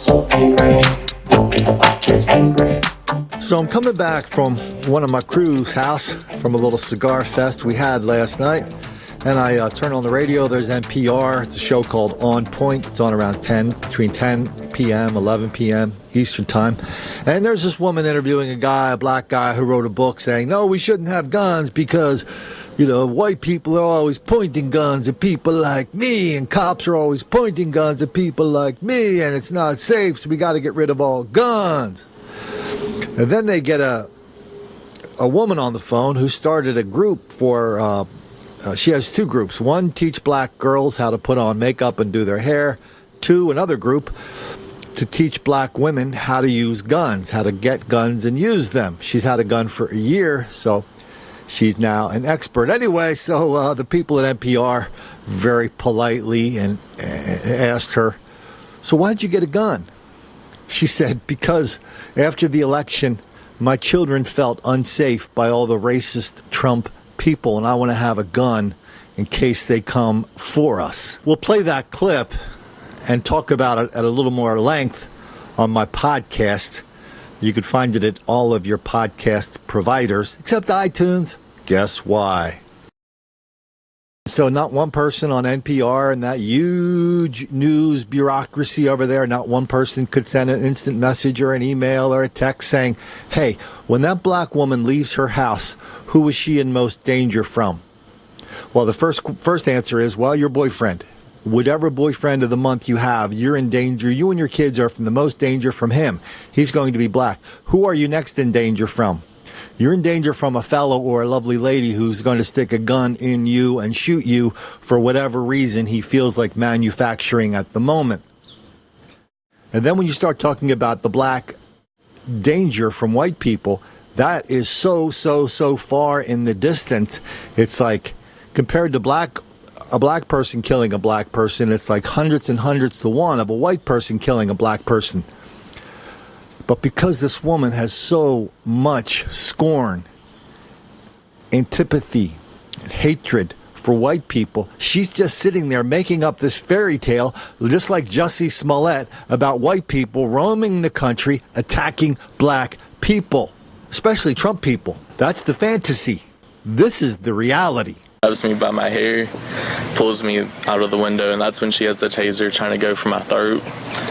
so angry. Don't make the black kids angry. So I'm coming back from one of my crew's house from a little cigar fest we had last night, and I turn on the radio. There's NPR. It's a show called On Point. It's on around between 10 p.m., 11 p.m. Eastern time. And there's this woman interviewing a black guy who wrote a book saying, no, we shouldn't have guns because, white people are always pointing guns at people like me, and cops are always pointing guns at people like me, and it's not safe, so we got to get rid of all guns. And then they get a woman on the phone who started a group for, she has two groups. One, teach black girls how to put on makeup and do their hair. Two, another group to teach black women how to use guns, how to get guns and use them. She's had a gun for a year, so she's now an expert. Anyway, so the people at NPR very politely and asked her, so why did you get a gun? She said, because after the election, my children felt unsafe by all the racist Trump people, and I want to have a gun in case they come for us. We'll play that clip and talk about it at a little more length on my podcast. You can find it at all of your podcast providers, except iTunes. Guess why? So not one person on NPR and that huge news bureaucracy over there, not one person could send an instant message or an email or a text saying, hey, when that black woman leaves her house, who was she in most danger from? Well, the first answer is, well, your boyfriend. Whatever boyfriend of the month you have, you're in danger. You and your kids are from the most danger from him. He's going to be black. Who are you next in danger from? You're in danger from a fellow or a lovely lady who's going to stick a gun in you and shoot you for whatever reason he feels like manufacturing at the moment. And then when you start talking about the black danger from white people, that is so far in the distance. It's like, compared to a black person killing a black person, it's like hundreds and hundreds to one of a white person killing a black person. But because this woman has so much scorn, antipathy, and hatred for white people, she's just sitting there making up this fairy tale, just like Jussie Smollett, about white people roaming the country, attacking black people, especially Trump people. That's the fantasy. This is the reality. Grabs me by my hair, pulls me out of the window, and that's when she has the taser trying to go for my throat,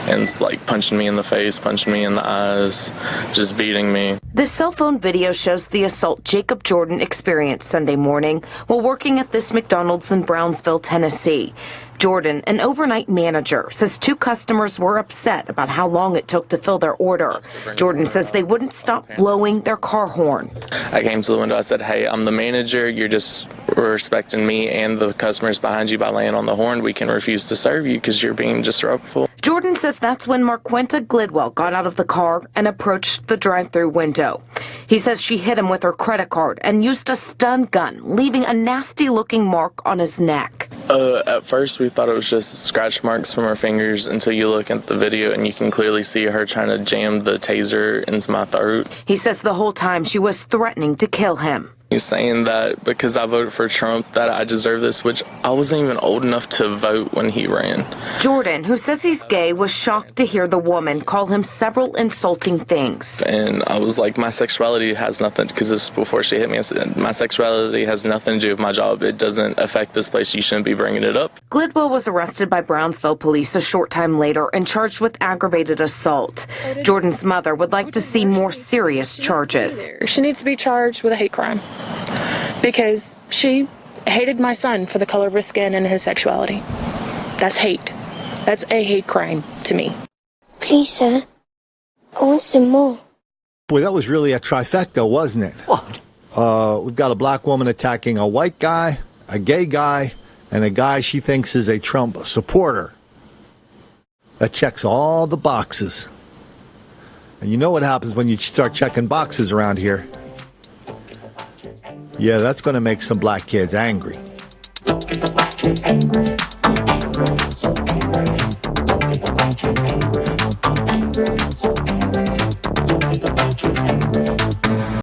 and it's like punching me in the face, punching me in the eyes, just beating me. This cell phone video shows the assault Jacob Jordan experienced Sunday morning while working at this McDonald's in Brownsville, Tennessee. Jordan, an overnight manager, says two customers were upset about how long it took to fill their order. Jordan says they wouldn't stop blowing their car horn. I came to the window, I said, hey, I'm the manager, you're just respecting me and the customers behind you by laying on the horn. We can refuse to serve you because you're being disruptful. Jordan says that's when Marquenta Glidwell got out of the car and approached the drive-thru window. He says she hit him with her credit card and used a stun gun, leaving a nasty-looking mark on his neck. At first, we thought it was just scratch marks from her fingers until you look at the video and you can clearly see her trying to jam the taser into my throat. He says the whole time she was threatening to kill him. He's saying that because I voted for Trump that I deserve this, which I wasn't even old enough to vote when he ran. Jordan, who says he's gay, was shocked to hear the woman call him several insulting things. And I was like, my sexuality has nothing, because this is before she hit me, I said, my sexuality has nothing to do with my job. It doesn't affect this place. You shouldn't be bringing it up. Glidwell was arrested by Brownsville police a short time later and charged with aggravated assault. Jordan's mother would like to see more serious charges. She needs to be charged with a hate crime because she hated my son for the color of his skin and his sexuality. That's hate. That's a hate crime to me. Please, sir. I want some more. Boy, that was really a trifecta, wasn't it? What? We've got a black woman attacking a white guy, a gay guy, and a guy she thinks is a Trump supporter. That checks all the boxes. And you know what happens when you start checking boxes around here. Yeah, that's going to make some black kids angry. Don't make the black kids angry. So angry. Don't make the black kids angry. So